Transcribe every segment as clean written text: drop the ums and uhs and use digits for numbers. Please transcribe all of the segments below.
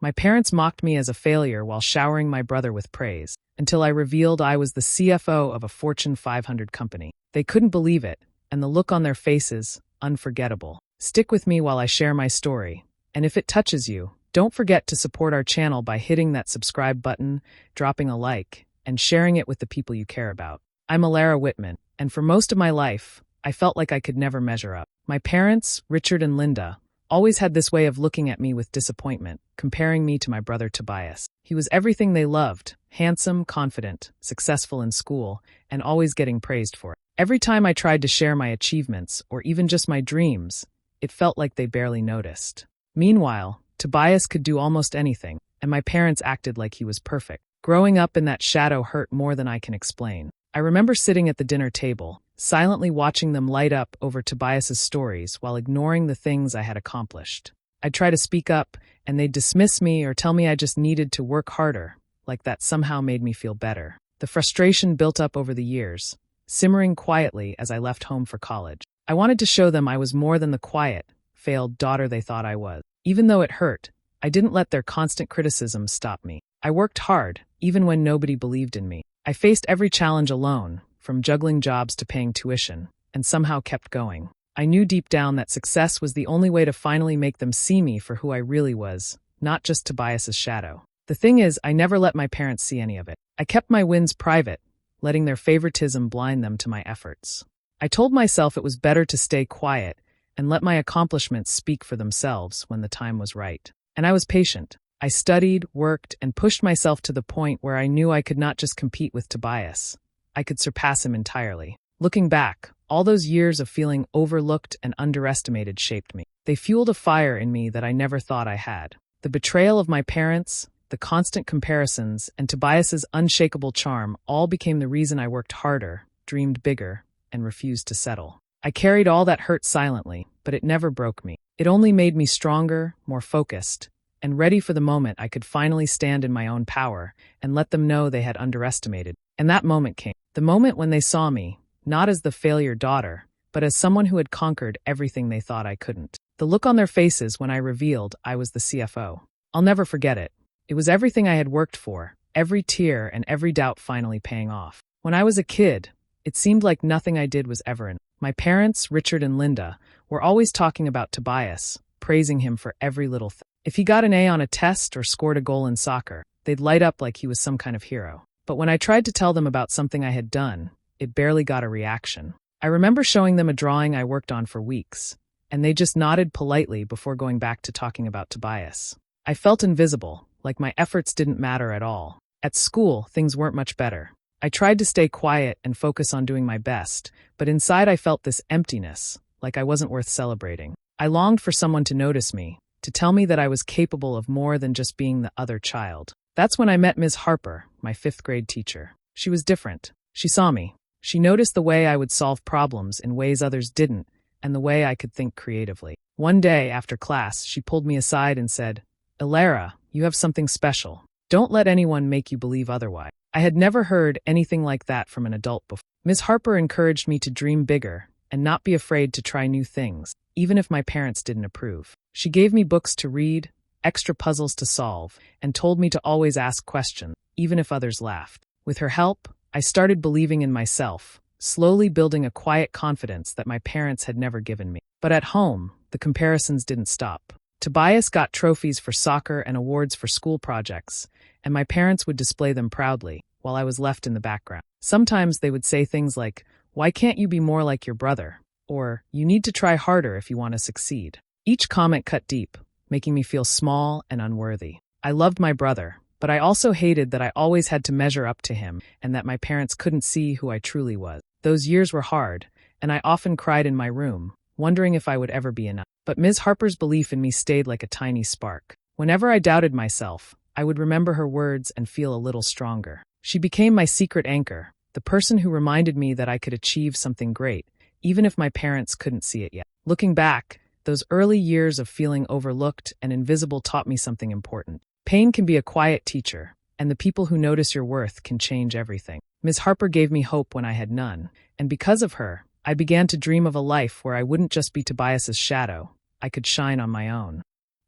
My parents mocked me as a failure while showering my brother with praise, until I revealed I was the CFO of a Fortune 500 company. They couldn't believe it, and the look on their faces, unforgettable. Stick with me while I share my story, and if it touches you, don't forget to support our channel by hitting that subscribe button, dropping a like, and sharing it with the people you care about. I'm Alara Whitman, and for most of my life, I felt like I could never measure up. My parents, Richard and Linda, always had this way of looking at me with disappointment, comparing me to my brother Tobias. He was everything they loved, handsome, confident, successful in school, and always getting praised for it. Every time I tried to share my achievements, or even just my dreams, it felt like they barely noticed. Meanwhile, Tobias could do almost anything, and my parents acted like he was perfect. Growing up in that shadow hurt more than I can explain. I remember sitting at the dinner table, silently watching them light up over Tobias's stories while ignoring the things I had accomplished. I'd try to speak up, and they'd dismiss me or tell me I just needed to work harder, like that somehow made me feel better. The frustration built up over the years, simmering quietly as I left home for college. I wanted to show them I was more than the quiet, failed daughter they thought I was. Even though it hurt, I didn't let their constant criticism stop me. I worked hard, even when nobody believed in me. I faced every challenge alone, from juggling jobs to paying tuition, and somehow kept going. I knew deep down that success was the only way to finally make them see me for who I really was, not just Tobias's shadow. The thing is, I never let my parents see any of it. I kept my wins private, letting their favoritism blind them to my efforts. I told myself it was better to stay quiet and let my accomplishments speak for themselves when the time was right. And I was patient. I studied, worked, and pushed myself to the point where I knew I could not just compete with Tobias. I could surpass him entirely. Looking back, all those years of feeling overlooked and underestimated shaped me. They fueled a fire in me that I never thought I had. The betrayal of my parents, the constant comparisons, and Tobias's unshakable charm all became the reason I worked harder, dreamed bigger, and refused to settle. I carried all that hurt silently, but it never broke me. It only made me stronger, more focused, and ready for the moment I could finally stand in my own power and let them know they had underestimated. And that moment came. The moment when they saw me, not as the failure daughter, but as someone who had conquered everything they thought I couldn't. The look on their faces when I revealed I was the CFO. I'll never forget it. It was everything I had worked for, every tear and every doubt finally paying off. When I was a kid, it seemed like nothing I did was ever enough. My parents, Richard and Linda, were always talking about Tobias, praising him for every little thing. If he got an A on a test or scored a goal in soccer, they'd light up like he was some kind of hero. But when I tried to tell them about something I had done, it barely got a reaction. I remember showing them a drawing I worked on for weeks, and they just nodded politely before going back to talking about Tobias. I felt invisible, like my efforts didn't matter at all. At school, things weren't much better. I tried to stay quiet and focus on doing my best, but inside I felt this emptiness, like I wasn't worth celebrating. I longed for someone to notice me, to tell me that I was capable of more than just being the other child. That's when I met Ms. Harper, my 5th grade teacher. She was different. She saw me. She noticed the way I would solve problems in ways others didn't, and the way I could think creatively. One day, after class, she pulled me aside and said, "Alara, you have something special. Don't let anyone make you believe otherwise." I had never heard anything like that from an adult before. Ms. Harper encouraged me to dream bigger and not be afraid to try new things, even if my parents didn't approve. She gave me books to read, extra puzzles to solve, and told me to always ask questions, even if others laughed. With her help, I started believing in myself, slowly building a quiet confidence that my parents had never given me. But at home, the comparisons didn't stop. Tobias got trophies for soccer and awards for school projects, and my parents would display them proudly, while I was left in the background. Sometimes they would say things like, "Why can't you be more like your brother?" Or, "You need to try harder if you want to succeed." Each comment cut deep, making me feel small and unworthy. I loved my brother, but I also hated that I always had to measure up to him and that my parents couldn't see who I truly was. Those years were hard, and I often cried in my room, wondering if I would ever be enough. But Ms. Harper's belief in me stayed like a tiny spark. Whenever I doubted myself, I would remember her words and feel a little stronger. She became my secret anchor, the person who reminded me that I could achieve something great, even if my parents couldn't see it yet. Looking back, those early years of feeling overlooked and invisible taught me something important. Pain can be a quiet teacher, and the people who notice your worth can change everything. Ms. Harper gave me hope when I had none, and because of her, I began to dream of a life where I wouldn't just be Tobias's shadow, I could shine on my own.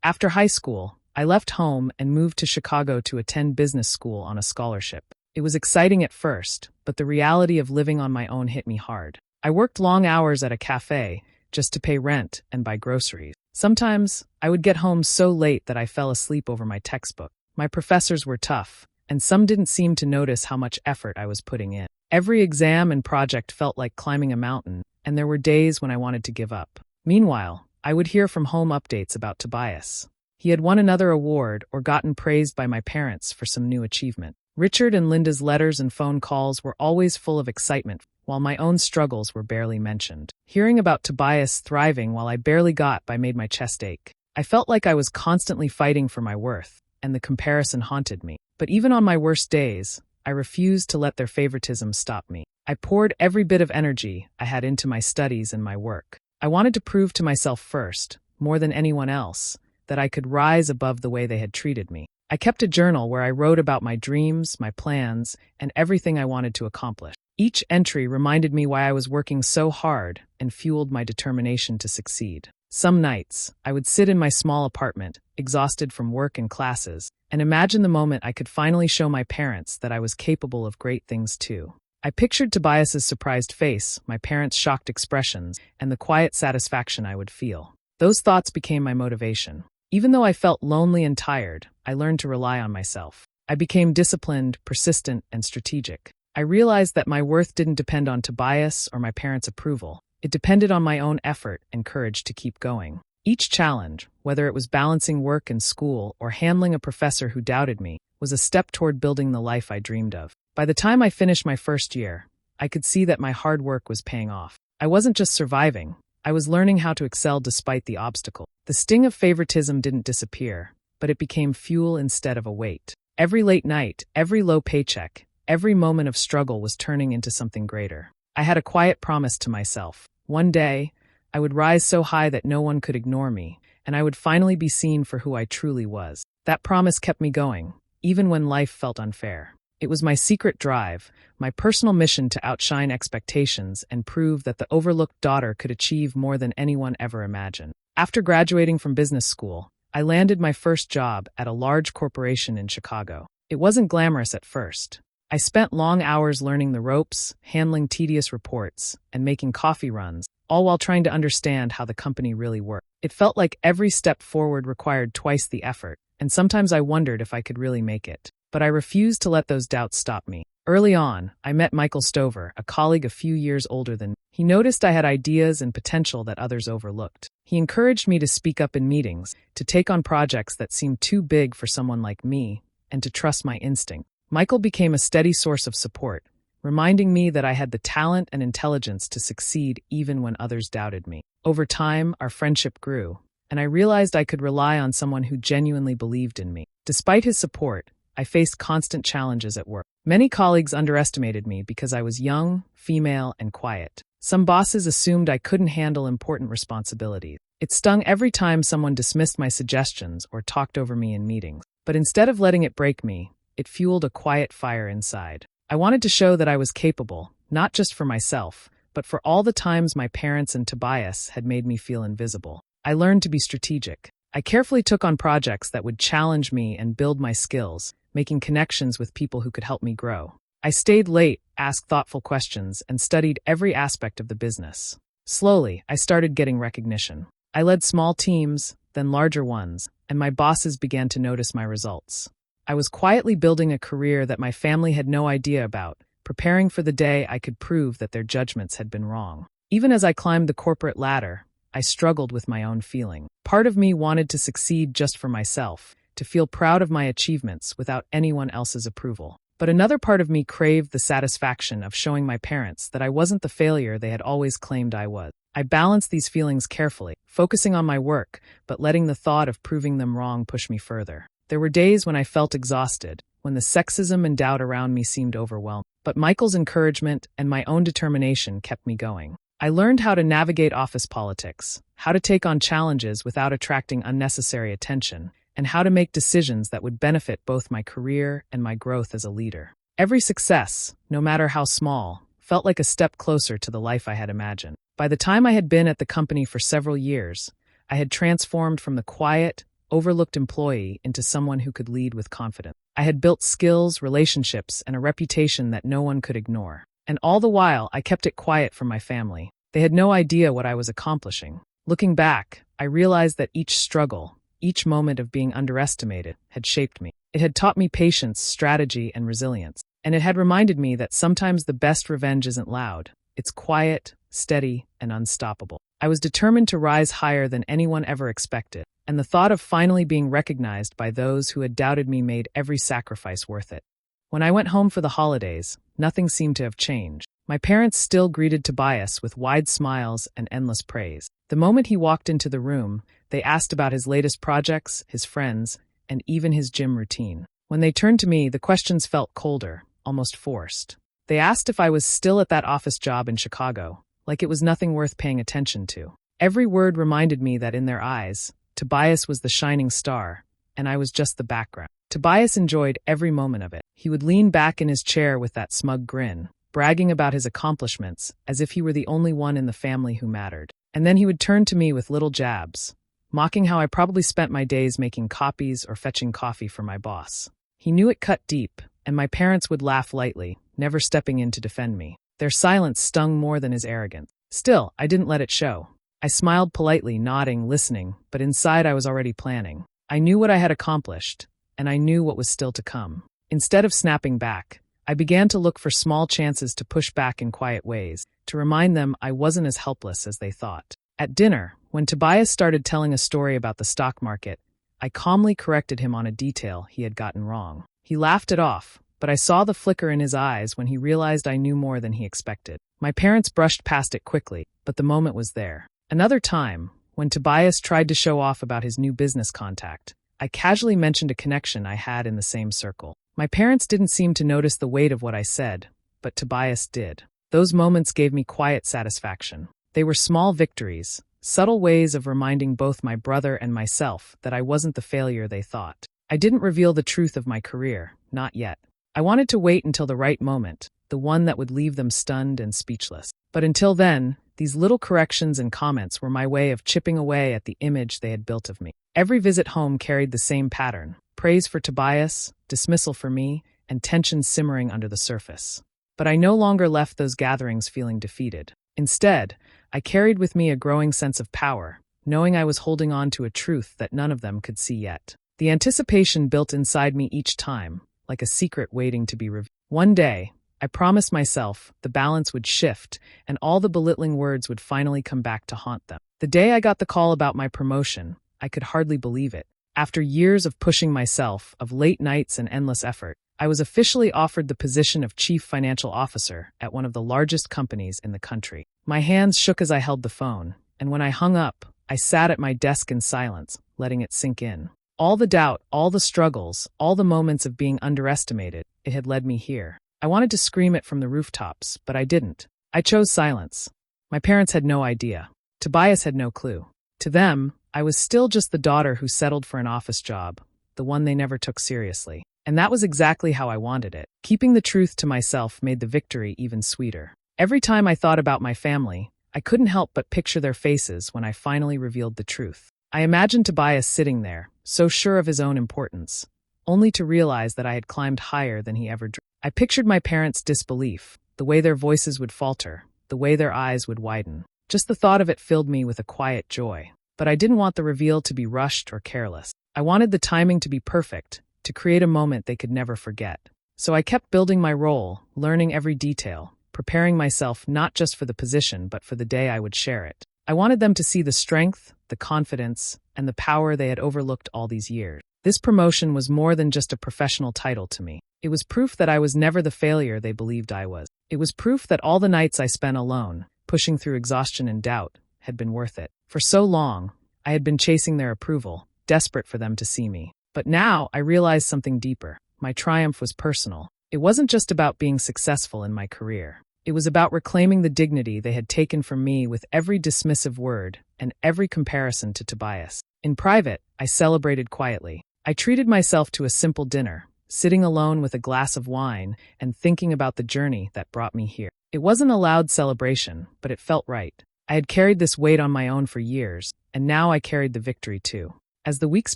After high school, I left home and moved to Chicago to attend business school on a scholarship. It was exciting at first, but the reality of living on my own hit me hard. I worked long hours at a cafe just to pay rent and buy groceries. Sometimes, I would get home so late that I fell asleep over my textbook. My professors were tough, and some didn't seem to notice how much effort I was putting in. Every exam and project felt like climbing a mountain, and there were days when I wanted to give up. Meanwhile, I would hear from home updates about Tobias. He had won another award or gotten praised by my parents for some new achievement. Richard and Linda's letters and phone calls were always full of excitement, while my own struggles were barely mentioned. Hearing about Tobias thriving while I barely got by made my chest ache. I felt like I was constantly fighting for my worth, and the comparison haunted me. But even on my worst days, I refused to let their favoritism stop me. I poured every bit of energy I had into my studies and my work. I wanted to prove to myself first, more than anyone else, that I could rise above the way they had treated me. I kept a journal where I wrote about my dreams, my plans, and everything I wanted to accomplish. Each entry reminded me why I was working so hard and fueled my determination to succeed. Some nights, I would sit in my small apartment, exhausted from work and classes, and imagine the moment I could finally show my parents that I was capable of great things too. I pictured Tobias's surprised face, my parents' shocked expressions, and the quiet satisfaction I would feel. Those thoughts became my motivation. Even though I felt lonely and tired, I learned to rely on myself. I became disciplined, persistent, and strategic. I realized that my worth didn't depend on Tobias or my parents' approval. It depended on my own effort and courage to keep going. Each challenge, whether it was balancing work and school or handling a professor who doubted me, was a step toward building the life I dreamed of. By the time I finished my first year, I could see that my hard work was paying off. I wasn't just surviving, I was learning how to excel despite the obstacle. The sting of favoritism didn't disappear, but it became fuel instead of a weight. Every late night, every low paycheck, every moment of struggle was turning into something greater. I had a quiet promise to myself. One day, I would rise so high that no one could ignore me, and I would finally be seen for who I truly was. That promise kept me going, even when life felt unfair. It was my secret drive, my personal mission to outshine expectations and prove that the overlooked daughter could achieve more than anyone ever imagined. After graduating from business school, I landed my first job at a large corporation in Chicago. It wasn't glamorous at first. I spent long hours learning the ropes, handling tedious reports, and making coffee runs, all while trying to understand how the company really worked. It felt like every step forward required twice the effort, and sometimes I wondered if I could really make it. But I refused to let those doubts stop me. Early on, I met Michael Stover, a colleague a few years older than me. He noticed I had ideas and potential that others overlooked. He encouraged me to speak up in meetings, to take on projects that seemed too big for someone like me, and to trust my instinct. Michael became a steady source of support, reminding me that I had the talent and intelligence to succeed even when others doubted me. Over time, our friendship grew, and I realized I could rely on someone who genuinely believed in me. Despite his support, I faced constant challenges at work. Many colleagues underestimated me because I was young, female, and quiet. Some bosses assumed I couldn't handle important responsibilities. It stung every time someone dismissed my suggestions or talked over me in meetings. But instead of letting it break me, it fueled a quiet fire inside. I wanted to show that I was capable, not just for myself, but for all the times my parents and Tobias had made me feel invisible. I learned to be strategic. I carefully took on projects that would challenge me and build my skills, making connections with people who could help me grow. I stayed late, asked thoughtful questions, and studied every aspect of the business. Slowly, I started getting recognition. I led small teams, then larger ones, and my bosses began to notice my results. I was quietly building a career that my family had no idea about, preparing for the day I could prove that their judgments had been wrong. Even as I climbed the corporate ladder, I struggled with my own feeling. Part of me wanted to succeed just for myself, to feel proud of my achievements without anyone else's approval. But another part of me craved the satisfaction of showing my parents that I wasn't the failure they had always claimed I was. I balanced these feelings carefully, focusing on my work, but letting the thought of proving them wrong push me further. There were days when I felt exhausted, when the sexism and doubt around me seemed overwhelming. But Michael's encouragement and my own determination kept me going. I learned how to navigate office politics, how to take on challenges without attracting unnecessary attention, and how to make decisions that would benefit both my career and my growth as a leader. Every success, no matter how small, felt like a step closer to the life I had imagined. By the time I had been at the company for several years, I had transformed from the quiet, overlooked employee into someone who could lead with confidence. I had built skills, relationships, and a reputation that no one could ignore. And all the while, I kept it quiet from my family. They had no idea what I was accomplishing. Looking back, I realized that each struggle, each moment of being underestimated, had shaped me. It had taught me patience, strategy, and resilience. And it had reminded me that sometimes the best revenge isn't loud. It's quiet, steady, and unstoppable. I was determined to rise higher than anyone ever expected, and the thought of finally being recognized by those who had doubted me made every sacrifice worth it. When I went home for the holidays, nothing seemed to have changed. My parents still greeted Tobias with wide smiles and endless praise. The moment he walked into the room, they asked about his latest projects, his friends, and even his gym routine. When they turned to me, the questions felt colder, almost forced. They asked if I was still at that office job in Chicago, like it was nothing worth paying attention to. Every word reminded me that in their eyes, Tobias was the shining star, and I was just the background. Tobias enjoyed every moment of it. He would lean back in his chair with that smug grin, bragging about his accomplishments as if he were the only one in the family who mattered. And then he would turn to me with little jabs, mocking how I probably spent my days making copies or fetching coffee for my boss. He knew it cut deep, and my parents would laugh lightly, never stepping in to defend me. Their silence stung more than his arrogance. Still, I didn't let it show. I smiled politely, nodding, listening, but inside I was already planning. I knew what I had accomplished, and I knew what was still to come. Instead of snapping back, I began to look for small chances to push back in quiet ways, to remind them I wasn't as helpless as they thought. At dinner, when Tobias started telling a story about the stock market, I calmly corrected him on a detail he had gotten wrong. He laughed it off, but I saw the flicker in his eyes when he realized I knew more than he expected. My parents brushed past it quickly, but the moment was there. Another time, when Tobias tried to show off about his new business contact, I casually mentioned a connection I had in the same circle. My parents didn't seem to notice the weight of what I said, but Tobias did. Those moments gave me quiet satisfaction. They were small victories, subtle ways of reminding both my brother and myself that I wasn't the failure they thought. I didn't reveal the truth of my career, not yet. I wanted to wait until the right moment, the one that would leave them stunned and speechless. But until then, these little corrections and comments were my way of chipping away at the image they had built of me. Every visit home carried the same pattern: praise for Tobias, dismissal for me, and tension simmering under the surface. But I no longer left those gatherings feeling defeated. Instead, I carried with me a growing sense of power, knowing I was holding on to a truth that none of them could see yet. The anticipation built inside me each time, like a secret waiting to be revealed. One day, I promised myself the balance would shift and all the belittling words would finally come back to haunt them. The day I got the call about my promotion, I could hardly believe it. After years of pushing myself, of late nights and endless effort, I was officially offered the position of Chief Financial Officer at one of the largest companies in the country. My hands shook as I held the phone, and when I hung up, I sat at my desk in silence, letting it sink in. All the doubt, all the struggles, all the moments of being underestimated, it had led me here. I wanted to scream it from the rooftops, but I didn't. I chose silence. My parents had no idea. Tobias had no clue. To them, I was still just the daughter who settled for an office job, the one they never took seriously. And that was exactly how I wanted it. Keeping the truth to myself made the victory even sweeter. Every time I thought about my family, I couldn't help but picture their faces when I finally revealed the truth. I imagined Tobias sitting there, so sure of his own importance, only to realize that I had climbed higher than he ever dreamed. I pictured my parents' disbelief, the way their voices would falter, the way their eyes would widen. Just the thought of it filled me with a quiet joy. But I didn't want the reveal to be rushed or careless. I wanted the timing to be perfect, to create a moment they could never forget. So I kept building my role, learning every detail, preparing myself not just for the position but for the day I would share it. I wanted them to see the strength, the confidence, and the power they had overlooked all these years. This promotion was more than just a professional title to me. It was proof that I was never the failure they believed I was. It was proof that all the nights I spent alone, pushing through exhaustion and doubt, had been worth it. For so long, I had been chasing their approval, desperate for them to see me. But now I realized something deeper. My triumph was personal. It wasn't just about being successful in my career. It was about reclaiming the dignity they had taken from me with every dismissive word and every comparison to Tobias. In private, I celebrated quietly. I treated myself to a simple dinner, sitting alone with a glass of wine and thinking about the journey that brought me here. It wasn't a loud celebration, but it felt right. I had carried this weight on my own for years, and now I carried the victory too. As the weeks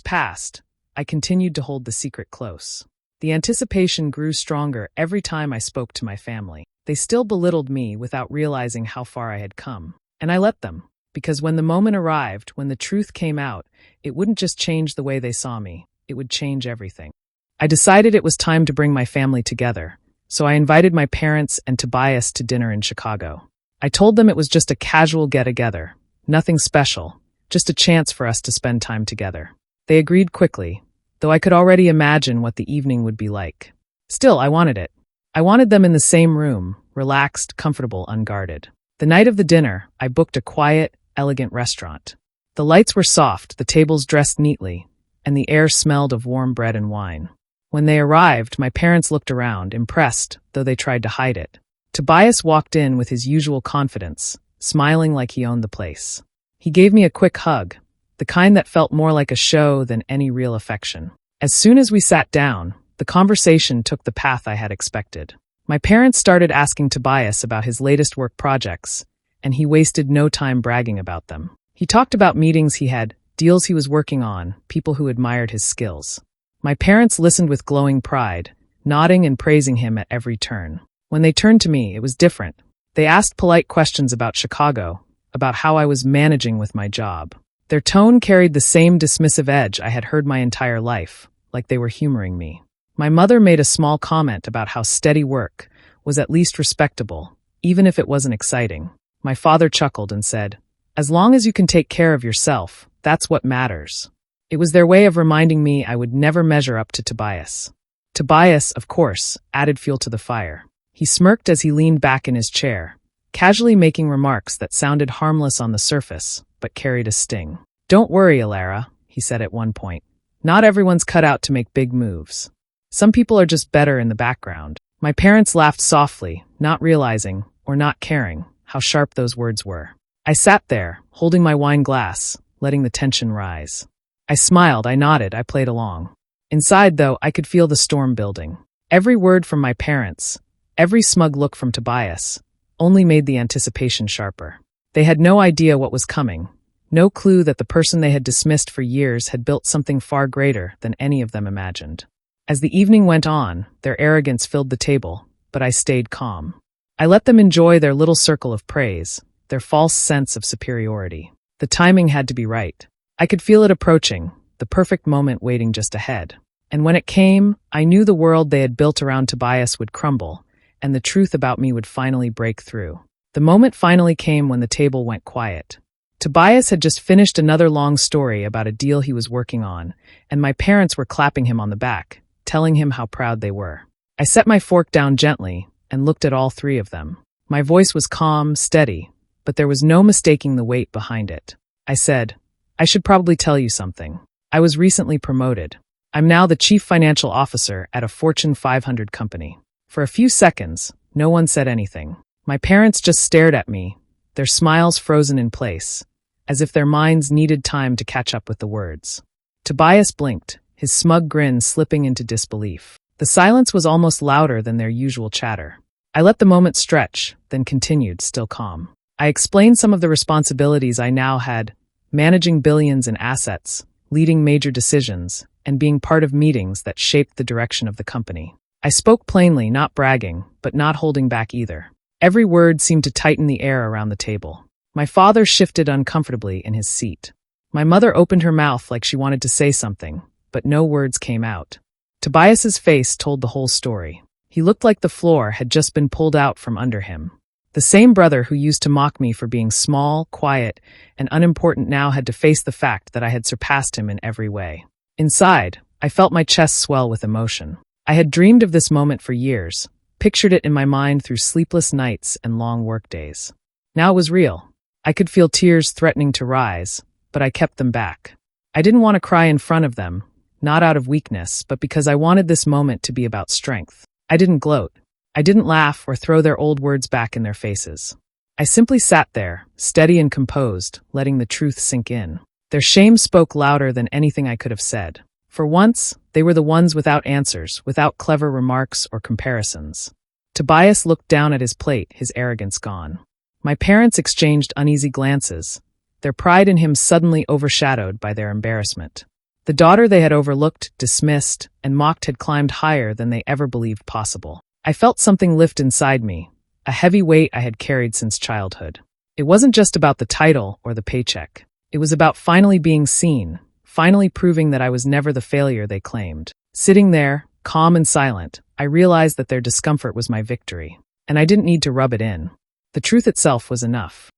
passed, I continued to hold the secret close. The anticipation grew stronger every time I spoke to my family. They still belittled me without realizing how far I had come. And I let them, because when the moment arrived, when the truth came out, it wouldn't just change the way they saw me, it would change everything. I decided it was time to bring my family together, so I invited my parents and Tobias to dinner in Chicago. I told them it was just a casual get-together, nothing special, just a chance for us to spend time together. They agreed quickly, though I could already imagine what the evening would be like. Still, I wanted it. I wanted them in the same room, relaxed, comfortable, unguarded. The night of the dinner, I booked a quiet, elegant restaurant. The lights were soft, the tables dressed neatly, and the air smelled of warm bread and wine. When they arrived, my parents looked around, impressed, though they tried to hide it. Tobias walked in with his usual confidence, smiling like he owned the place. He gave me a quick hug, the kind that felt more like a show than any real affection. As soon as we sat down, the conversation took the path I had expected. My parents started asking Tobias about his latest work projects, and he wasted no time bragging about them. He talked about meetings he had, deals he was working on, people who admired his skills. My parents listened with glowing pride, nodding and praising him at every turn. When they turned to me, it was different. They asked polite questions about Chicago, about how I was managing with my job. Their tone carried the same dismissive edge I had heard my entire life, like they were humoring me. My mother made a small comment about how steady work was at least respectable, even if it wasn't exciting. My father chuckled and said, "As long as you can take care of yourself, that's what matters." It was their way of reminding me I would never measure up to Tobias. Tobias, of course, added fuel to the fire. He smirked as he leaned back in his chair, casually making remarks that sounded harmless on the surface, but carried a sting. "Don't worry, Alara," he said at one point. "Not everyone's cut out to make big moves. Some people are just better in the background." My parents laughed softly, not realizing, or not caring, how sharp those words were. I sat there, holding my wine glass, letting the tension rise. I smiled, I nodded, I played along. Inside, though, I could feel the storm building. Every word from my parents, every smug look from Tobias, only made the anticipation sharper. They had no idea what was coming, no clue that the person they had dismissed for years had built something far greater than any of them imagined. As the evening went on, their arrogance filled the table, but I stayed calm. I let them enjoy their little circle of praise, their false sense of superiority. The timing had to be right. I could feel it approaching, the perfect moment waiting just ahead. And when it came, I knew the world they had built around Tobias would crumble, and the truth about me would finally break through. The moment finally came when the table went quiet. Tobias had just finished another long story about a deal he was working on, and my parents were clapping him on the back, telling him how proud they were. I set my fork down gently and looked at all three of them. My voice was calm, steady, but there was no mistaking the weight behind it. I said, "I should probably tell you something. I was recently promoted. I'm now the Chief Financial Officer at a Fortune 500 company." For a few seconds, no one said anything. My parents just stared at me, their smiles frozen in place, as if their minds needed time to catch up with the words. Tobias blinked, his smug grin slipping into disbelief. The silence was almost louder than their usual chatter. I let the moment stretch, then continued, still calm. I explained some of the responsibilities I now had, managing billions in assets, leading major decisions, and being part of meetings that shaped the direction of the company. I spoke plainly, not bragging, but not holding back either. Every word seemed to tighten the air around the table. My father shifted uncomfortably in his seat. My mother opened her mouth like she wanted to say something, but no words came out. Tobias's face told the whole story. He looked like the floor had just been pulled out from under him. The same brother who used to mock me for being small, quiet, and unimportant now had to face the fact that I had surpassed him in every way. Inside, I felt my chest swell with emotion. I had dreamed of this moment for years, pictured it in my mind through sleepless nights and long workdays. Now it was real. I could feel tears threatening to rise, but I kept them back. I didn't want to cry in front of them, not out of weakness, but because I wanted this moment to be about strength. I didn't gloat. I didn't laugh or throw their old words back in their faces. I simply sat there, steady and composed, letting the truth sink in. Their shame spoke louder than anything I could have said. For once, they were the ones without answers, without clever remarks or comparisons. Tobias looked down at his plate, his arrogance gone. My parents exchanged uneasy glances, their pride in him suddenly overshadowed by their embarrassment. The daughter they had overlooked, dismissed, and mocked had climbed higher than they ever believed possible. I felt something lift inside me, a heavy weight I had carried since childhood. It wasn't just about the title or the paycheck. It was about finally being seen, finally proving that I was never the failure they claimed. Sitting there, calm and silent, I realized that their discomfort was my victory, and I didn't need to rub it in. The truth itself was enough.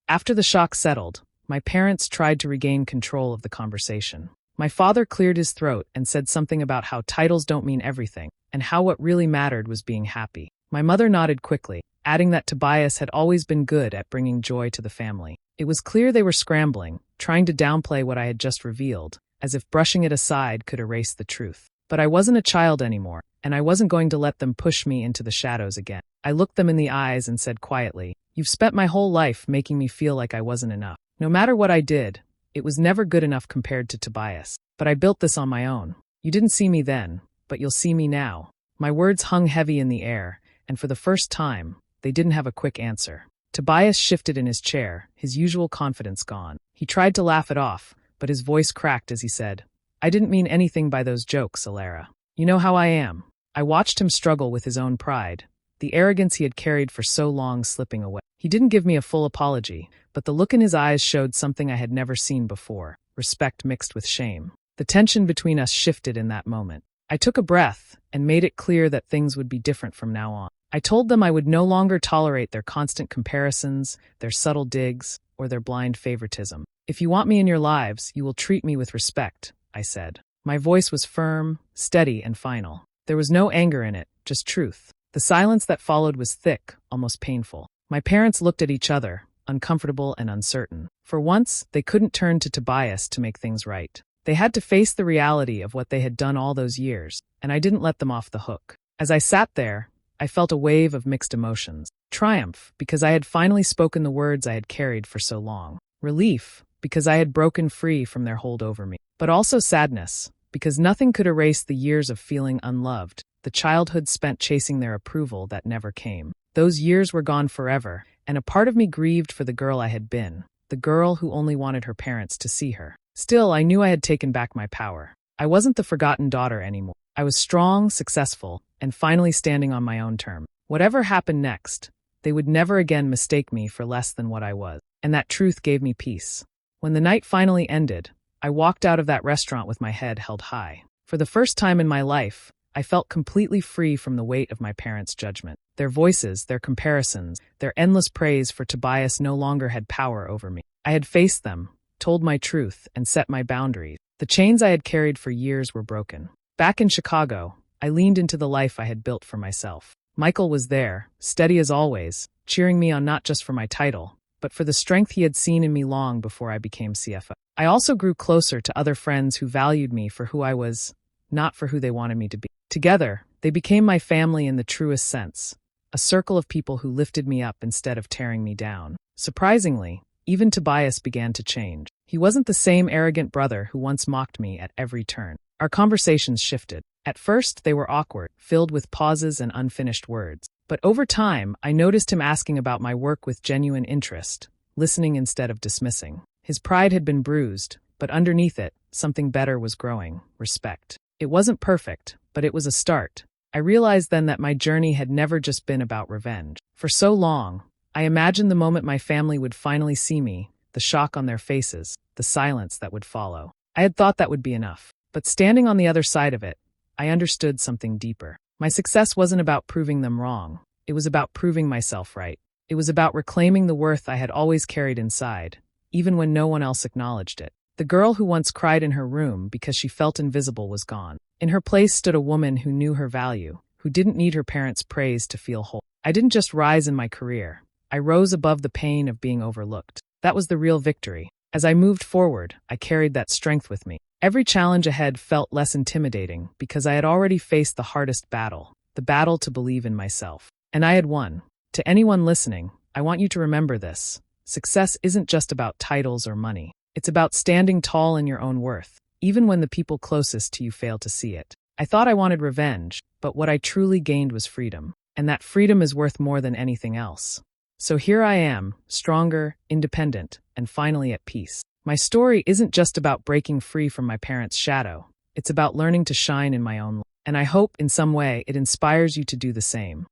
After the shock settled, my parents tried to regain control of the conversation. My father cleared his throat and said something about how titles don't mean everything, and how what really mattered was being happy. My mother nodded quickly, adding that Tobias had always been good at bringing joy to the family. It was clear they were scrambling, trying to downplay what I had just revealed, as if brushing it aside could erase the truth. But I wasn't a child anymore, and I wasn't going to let them push me into the shadows again. I looked them in the eyes and said quietly, "You've spent my whole life making me feel like I wasn't enough. No matter what I did, it was never good enough compared to Tobias. But I built this on my own. You didn't see me then, but you'll see me now." My words hung heavy in the air, and for the first time, they didn't have a quick answer. Tobias shifted in his chair, his usual confidence gone. He tried to laugh it off, but his voice cracked as he said, "I didn't mean anything by those jokes, Alara. You know how I am." I watched him struggle with his own pride, the arrogance he had carried for so long slipping away. He didn't give me a full apology, but the look in his eyes showed something I had never seen before, respect mixed with shame. The tension between us shifted in that moment. I took a breath and made it clear that things would be different from now on. I told them I would no longer tolerate their constant comparisons, their subtle digs, or their blind favoritism. "If you want me in your lives, you will treat me with respect," I said. My voice was firm, steady, and final. There was no anger in it, just truth. The silence that followed was thick, almost painful. My parents looked at each other, uncomfortable and uncertain. For once, they couldn't turn to Tobias to make things right. They had to face the reality of what they had done all those years, and I didn't let them off the hook. As I sat there, I felt a wave of mixed emotions. Triumph, because I had finally spoken the words I had carried for so long. Relief, because I had broken free from their hold over me. But also sadness, because nothing could erase the years of feeling unloved, the childhood spent chasing their approval that never came. Those years were gone forever, and a part of me grieved for the girl I had been, the girl who only wanted her parents to see her. Still, I knew I had taken back my power. I wasn't the forgotten daughter anymore. I was strong, successful, and finally standing on my own terms. Whatever happened next, they would never again mistake me for less than what I was, and that truth gave me peace. When the night finally ended, I walked out of that restaurant with my head held high. For the first time in my life, I felt completely free from the weight of my parents' judgment. Their voices, their comparisons, their endless praise for Tobias no longer had power over me. I had faced them, told my truth, and set my boundaries. The chains I had carried for years were broken. Back in Chicago, I leaned into the life I had built for myself. Michael was there, steady as always, cheering me on not just for my title, but for the strength he had seen in me long before I became CFO. I also grew closer to other friends who valued me for who I was, not for who they wanted me to be. Together, they became my family in the truest sense, a circle of people who lifted me up instead of tearing me down. Surprisingly, even Tobias began to change. He wasn't the same arrogant brother who once mocked me at every turn. Our conversations shifted. At first, they were awkward, filled with pauses and unfinished words. But over time, I noticed him asking about my work with genuine interest, listening instead of dismissing. His pride had been bruised, but underneath it, something better was growing: respect. It wasn't perfect, but it was a start. I realized then that my journey had never just been about revenge. For so long, I imagined the moment my family would finally see me, the shock on their faces, the silence that would follow. I had thought that would be enough. But standing on the other side of it, I understood something deeper. My success wasn't about proving them wrong. It was about proving myself right. It was about reclaiming the worth I had always carried inside, even when no one else acknowledged it. The girl who once cried in her room because she felt invisible was gone. In her place stood a woman who knew her value, who didn't need her parents' praise to feel whole. I didn't just rise in my career. I rose above the pain of being overlooked. That was the real victory. As I moved forward, I carried that strength with me. Every challenge ahead felt less intimidating because I had already faced the hardest battle, the battle to believe in myself. And I had won. To anyone listening, I want you to remember this. Success isn't just about titles or money. It's about standing tall in your own worth, even when the people closest to you fail to see it. I thought I wanted revenge, but what I truly gained was freedom. And that freedom is worth more than anything else. So here I am, stronger, independent, and finally at peace. My story isn't just about breaking free from my parents' shadow. It's about learning to shine in my own light. And I hope, in some way, it inspires you to do the same.